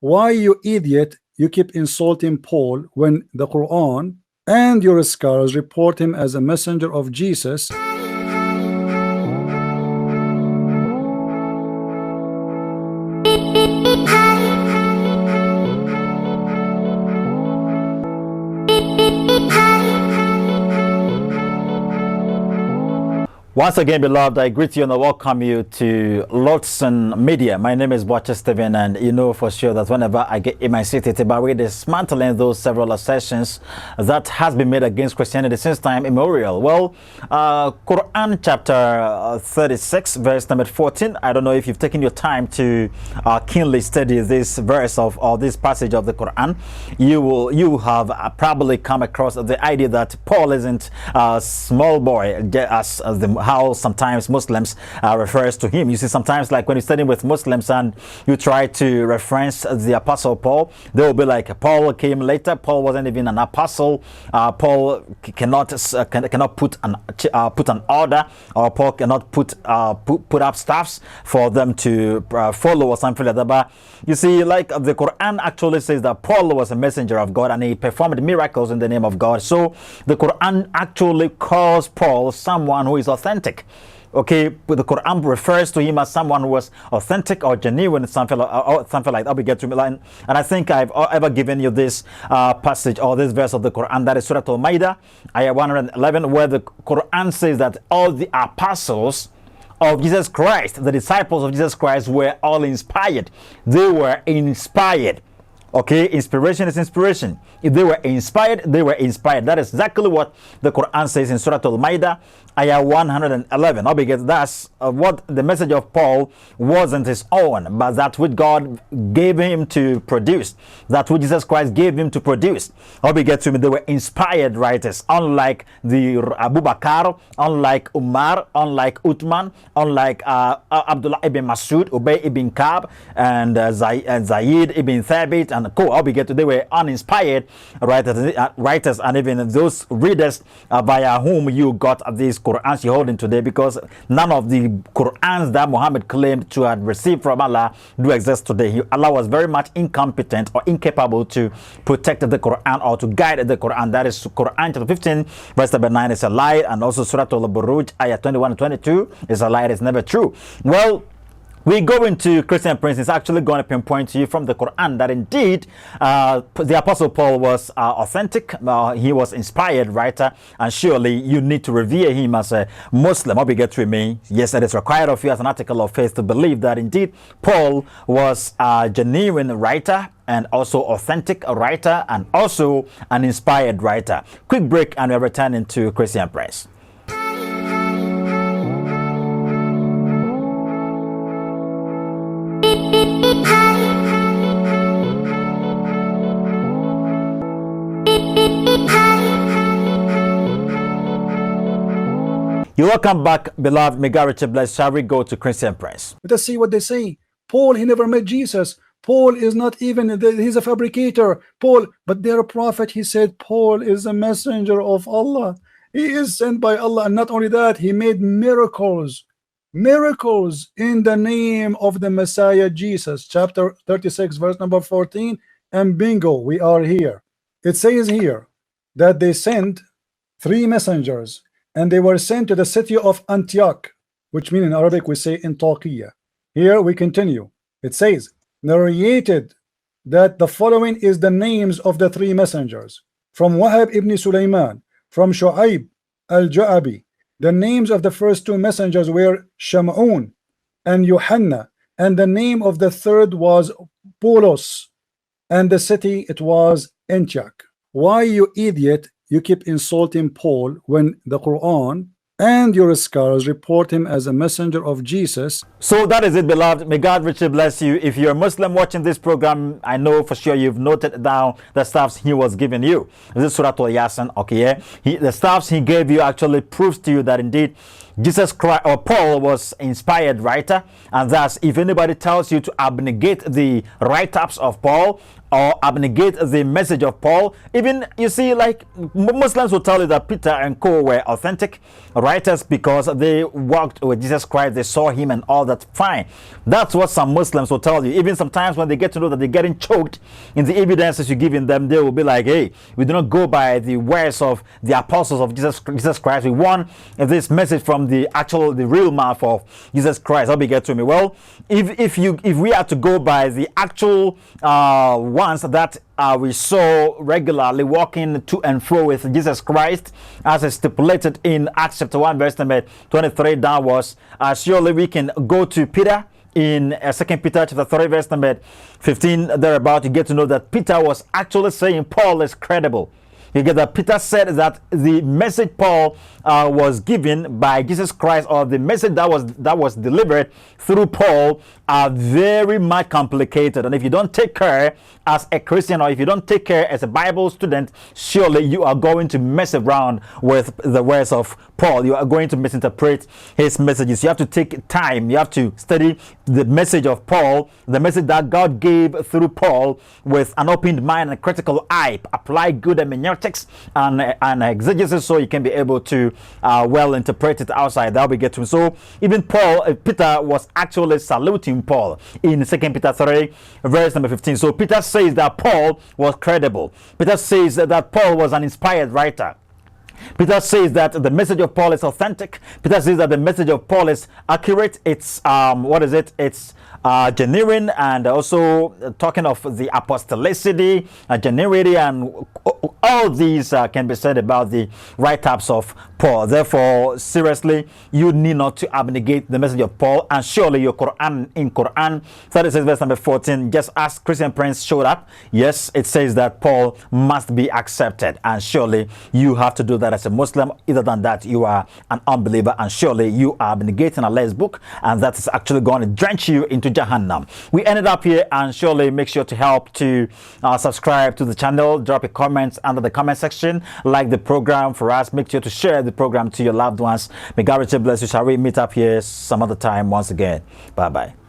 Why, you idiot, you keep insulting Paul when the Quran and your scholars report him as a messenger of Jesus? Once again, beloved, I greet you and I welcome you to Lordson Media. My name is Watcher Stephen, and you know for sure that whenever I get in my city, we're dismantling those several assertions that has been made against Christianity since time immemorial. Well, Quran chapter 36, verse number 14. I don't know if you've taken your time to keenly study this verse or this passage of the Quran. You have probably come across the idea that Paul isn't a small boy, as how sometimes Muslims refers to him. You see, sometimes like when you're studying with Muslims and you try to reference the Apostle Paul, they will be like, Paul came later. Paul wasn't even an apostle. Paul cannot put an order, or Paul cannot put up staffs for them to follow or something like that. But you see, like the Quran actually says that Paul was a messenger of God and he performed miracles in the name of God. So the Quran actually calls Paul someone who is authentic. Okay, but the Quran refers to him as someone who was authentic or genuine, something like that. We get to and I think I've ever given you this passage or this verse of the Quran, that is Surah Al-Ma'idah, ayah 111, where the Quran says that all the apostles of Jesus Christ, the disciples of Jesus Christ, were all inspired. They were inspired. Okay, inspiration is inspiration. If they were inspired, they were inspired. That is exactly what the Quran says in Surah Al-Ma'idah, ayah 111. Because that's what the message of Paul wasn't his own, but that which God gave him to produce, that which Jesus Christ gave him to produce. They were inspired writers, unlike the Abu Bakr, unlike Umar, unlike Uthman, unlike Abdullah ibn Masud, Ubay ibn Ka'b, and Zayd ibn Thabit, and they were uninspired writers, and even those readers via whom you got these Qur'ans you're holding today, because none of the Qur'ans that Muhammad claimed to have received from Allah do exist today. Allah was very much incompetent or incapable to protect the Qur'an or to guide the Qur'an. That is Qur'an chapter 15, verse number 9 is a lie, and also Surah Al-Buruj, ayah 21 and 22 is a lie. It is never true. Well, we go into Christian Prince is actually going to pinpoint to you from the Quran that indeed the Apostle Paul was authentic. He was inspired writer, and surely you need to revere him as a Muslim. Obligatory me. Yes, it is required of you as an article of faith to believe that indeed Paul was a genuine writer, and also authentic writer, and also an inspired writer. Quick break, and we're returning to Christian Prince. You're welcome back, beloved. May God richly bless. Shall we go to Christian Prince? Let us see what they say. Paul, he never met Jesus. Paul is not even, he's a fabricator. Paul, but their prophet, he said, Paul is a messenger of Allah. He is sent by Allah. And not only that, he made miracles in the name of the Messiah Jesus. Chapter 36, verse number 14. And bingo, we are here. It says here that they sent 3 messengers, and they were sent to the city of Antioch, which means in Arabic we say Antakya. Here we continue. It says, narrated that the following is the names of the 3 messengers. From Wahab ibn Sulaiman, from Shu'aib al-Ju'abi. The names of the first 2 messengers were Shamun and Yohanna, and the name of the third was Paulos, and the city it was Antioch. Why, you idiot, you keep insulting Paul when the Quran and your scholars report him as a messenger of Jesus? So that is it, beloved. May God richly bless you. If you're a Muslim watching this program, I know for sure you've noted down the stuffs he was giving you. This is Surah Al-Yasin. Okay, the stuffs he gave you actually proves to you that indeed Jesus Christ or Paul was inspired writer, and thus if anybody tells you to abnegate the write-ups of Paul or abnegate the message of Paul, even you see, like Muslims will tell you that Peter and co were authentic writers because they walked with Jesus Christ, they saw him and all that. Fine, that's what some Muslims will tell you. Even sometimes when they get to know that they're getting choked in the evidences you're giving them, they will be like, hey, we do not go by the words of the apostles of Jesus Christ. We want this message from the real mouth of Jesus Christ. How we get to me? Well, if we are to go by the actual ones that we saw regularly walking to and fro with Jesus Christ, as is stipulated in Acts chapter 1 verse number 23 downwards, surely we can go to Peter in 2 Peter chapter 3 verse number 15 thereabout. You get to know that Peter was actually saying Paul is credible. You get that Peter said that the message Paul was given by Jesus Christ, or the message that was delivered through Paul, are very much complicated. And if you don't take care as a Christian, or if you don't take care as a Bible student, surely you are going to mess around with the words of Paul. You are going to misinterpret his messages. You have to take time. You have to study the message of Paul, the message that God gave through Paul, with an opened mind and a critical eye. Apply good hermeneutics and exegesis so you can be able to well interpret it outside. That we get to. So even Peter was actually saluting Paul in 2 Peter 3 verse number 15. So Peter says that Paul was credible. Peter says that Paul was an inspired writer. Peter says that the message of Paul is authentic. Peter says that the message of Paul is accurate. It's It's genuine, and also talking of the apostolicity, genuity, and all these can be said about the write-ups of Paul. Therefore, seriously, you need not to abnegate the message of Paul. And surely your Quran, in Quran 36 verse number 14, just as Christian Prince showed up, yes, it says that Paul must be accepted, and surely you have to do that as a Muslim. Either than that, you are an unbeliever, and surely you are abnegating Allah's book, and that is actually going to drench you into Jahannam. We ended up here, and surely make sure to help to subscribe to the channel, drop a comment under the comment section, like the program for us, make sure to share the program to your loved ones. May God richly bless you. Shall we meet up here some other time once again? Bye bye.